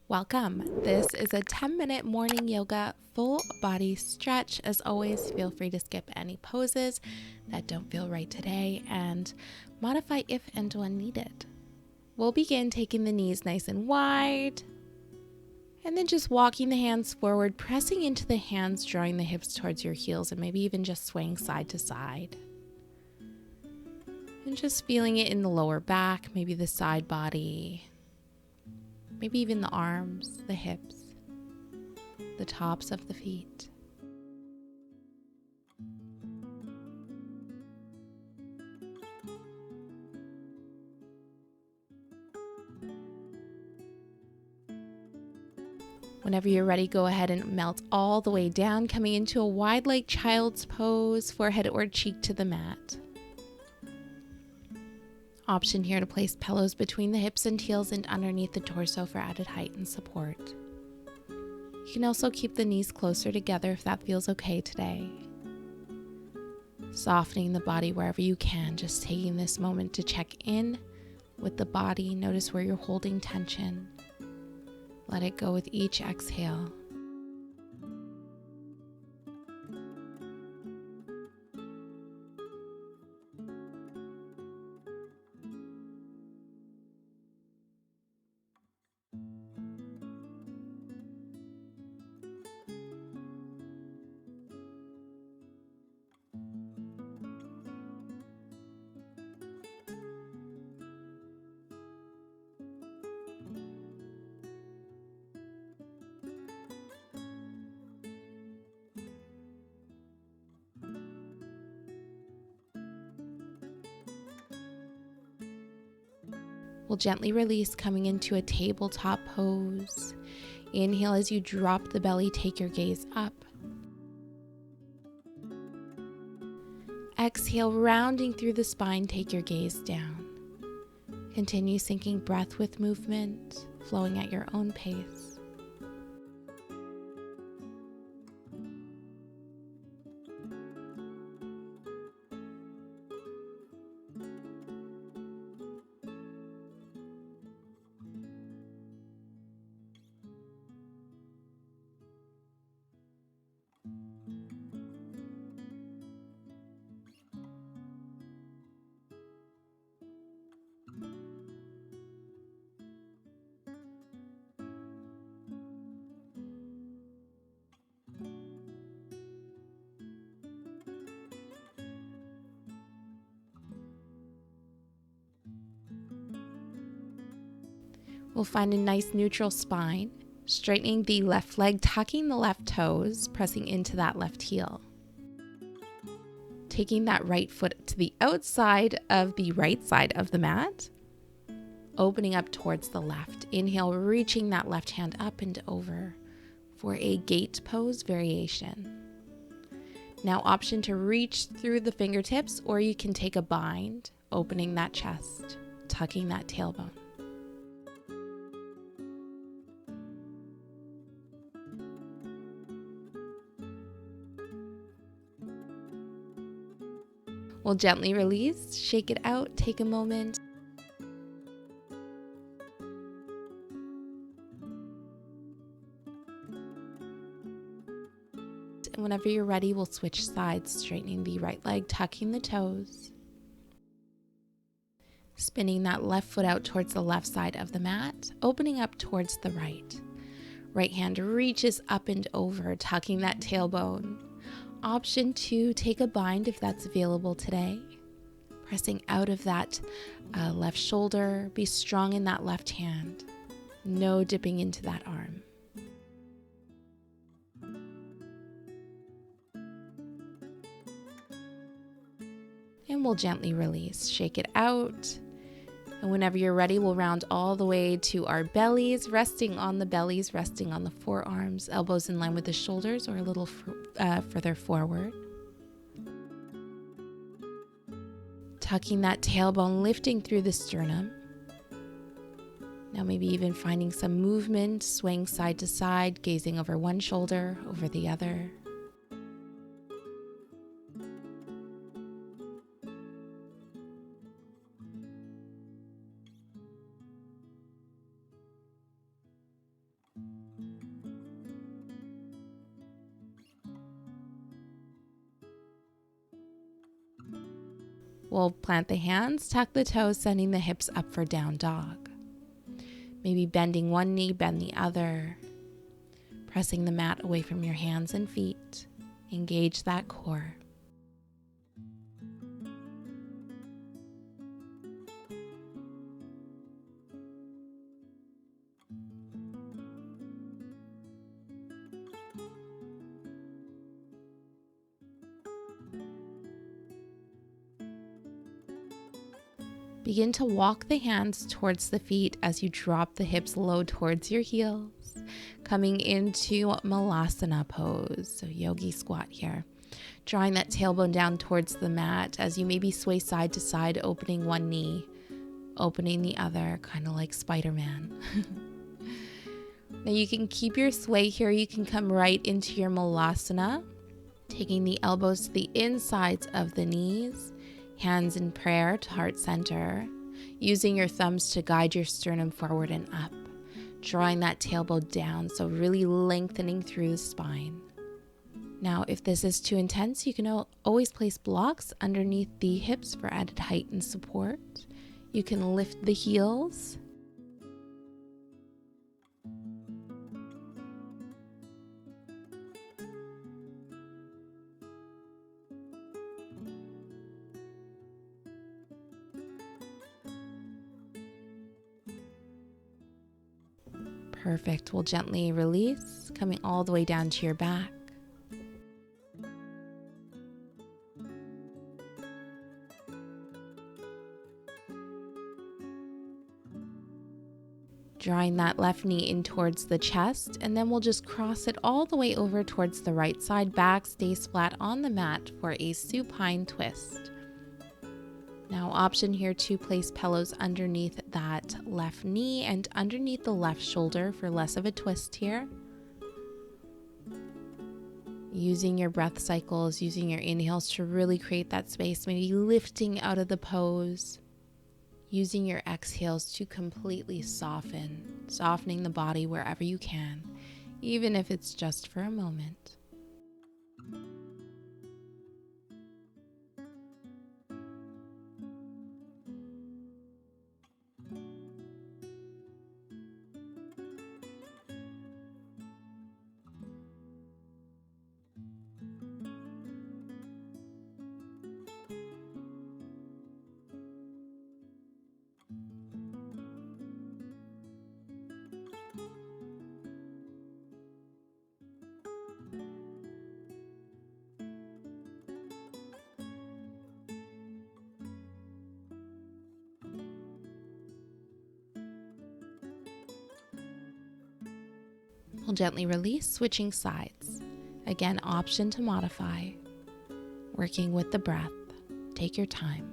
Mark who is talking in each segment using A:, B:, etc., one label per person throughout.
A: Welcome. This is a 10-minute morning yoga full body stretch. As always, feel free to skip any poses that don't feel right today and modify if and when needed. We'll begin taking the knees nice and wide and then just walking the hands forward, pressing into the hands, drawing the hips towards your heels, and maybe even just swaying side to side. And just feeling it in the lower back, maybe the side body, maybe even the arms, the hips, the tops of the feet. Whenever you're ready, go ahead and melt all the way down, coming into a wide like child's pose, forehead or cheek to the mat. Option here to place pillows between the hips and heels and underneath the torso for added height and support. You can also keep the knees closer together if that feels okay today. Softening the body wherever you can, just taking this moment to check in with the body. Notice where you're holding tension. Let it go with each exhale. We'll gently release, coming into a tabletop pose. Inhale as you drop the belly, take your gaze up. Exhale, rounding through the spine, take your gaze down. Continue syncing breath with movement, flowing at your own pace. We'll find a nice neutral spine, straightening the left leg, tucking the left toes, pressing into that left heel. Taking that right foot to the outside of the right side of the mat, opening up towards the left. Inhale, reaching that left hand up and over for a gate pose variation. Now, option to reach through the fingertips, or you can take a bind, opening that chest, tucking that tailbone. We'll gently release, shake it out, take a moment. And whenever you're ready, we'll switch sides, straightening the right leg, tucking the toes. Spinning that left foot out towards the left side of the mat, opening up towards the right. Right hand reaches up and over, tucking that tailbone. Option 2, take a bind if that's available today. Pressing out of that left shoulder, be strong in that left hand. No dipping into that arm. And we'll gently release, shake it out. And whenever you're ready, we'll round all the way to our bellies, resting on the bellies, resting on the forearms, elbows in line with the shoulders or a little further forward. Tucking that tailbone, lifting through the sternum. Now maybe even finding some movement, swaying side to side, gazing over one shoulder, over the other. We'll plant the hands, tuck the toes, sending the hips up for down dog. Maybe bending one knee, bend the other. Pressing the mat away from your hands and feet. Engage that core. Begin to walk the hands towards the feet as you drop the hips low towards your heels, coming into Malasana pose, so yogi squat here. Drawing that tailbone down towards the mat as you maybe sway side to side, opening one knee, opening the other, kind of like Spider-Man. Now you can keep your sway here. You can come right into your Malasana, taking the elbows to the insides of the knees, hands in prayer to heart center, using your thumbs to guide your sternum forward and up, drawing that tailbone down, so really lengthening through the spine. Now, if this is too intense, you can always place blocks underneath the hips for added height and support. You can lift the heels. Perfect. We'll gently release, coming all the way down to your back. Drawing that left knee in towards the chest, and then we'll just cross it all the way over towards the right side. Back stays flat on the mat for a supine twist. Now, option here to place pillows underneath that left knee and underneath the left shoulder for less of a twist here. Using your breath cycles, using your inhales to really create that space, maybe lifting out of the pose. Using your exhales to completely softening the body wherever you can, even if it's just for a moment. We'll gently release, switching sides. Again, option to modify. Working with the breath. Take your time.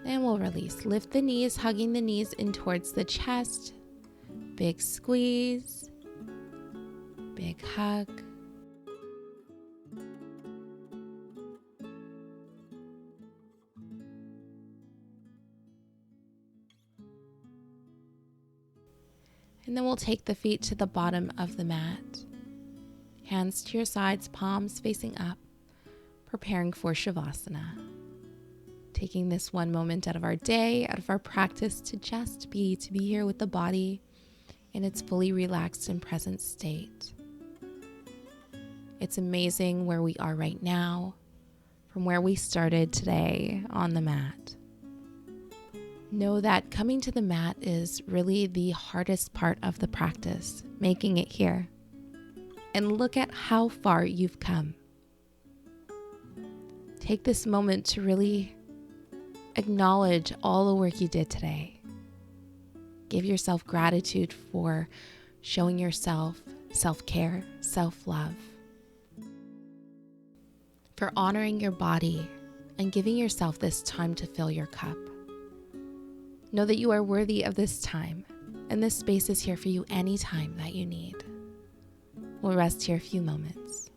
A: And we'll release. Lift the knees, hugging the knees in towards the chest. Big squeeze. Big hug. And then we'll take the feet to the bottom of the mat. Hands to your sides, palms facing up, preparing for Shavasana. taking this one moment out of our day, out of our practice to just be, to be here with the body in its fully relaxed and present state. It's amazing where we are right now, from where we started today on the mat. Know that coming to the mat is really the hardest part of the practice, making it here. And look at how far you've come. Take this moment to really acknowledge all the work you did today. Give yourself gratitude for showing yourself self-care, self-love, for honoring your body and giving yourself this time to fill your cup. Know that you are worthy of this time, and this space is here for you anytime that you need. We'll rest here a few moments.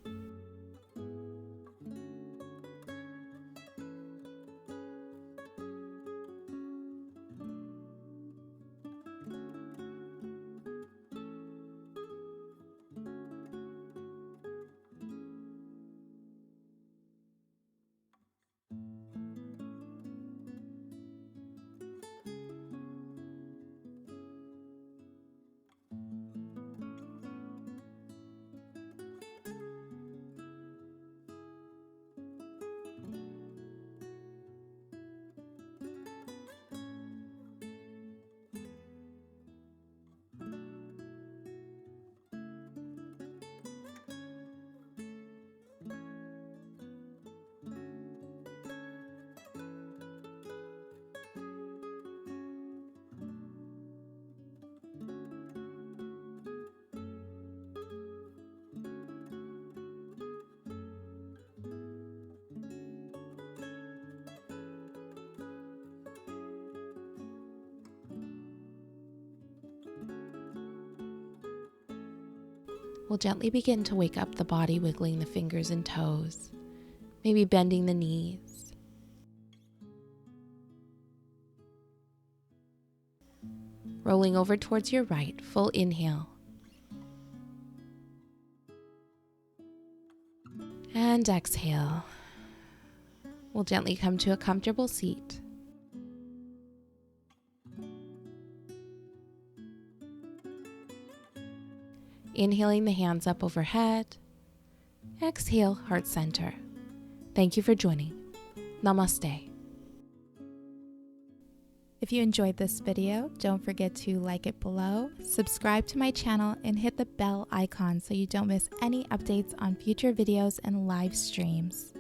A: We'll gently begin to wake up the body, wiggling the fingers and toes, maybe bending the knees. Rolling over towards your right, full inhale. And exhale. We'll gently come to a comfortable seat. Inhaling the hands up overhead. Exhale, heart center. Thank you for joining. Namaste.
B: If you enjoyed this video, don't forget to like it below, subscribe to my channel, and hit the bell icon so you don't miss any updates on future videos and live streams.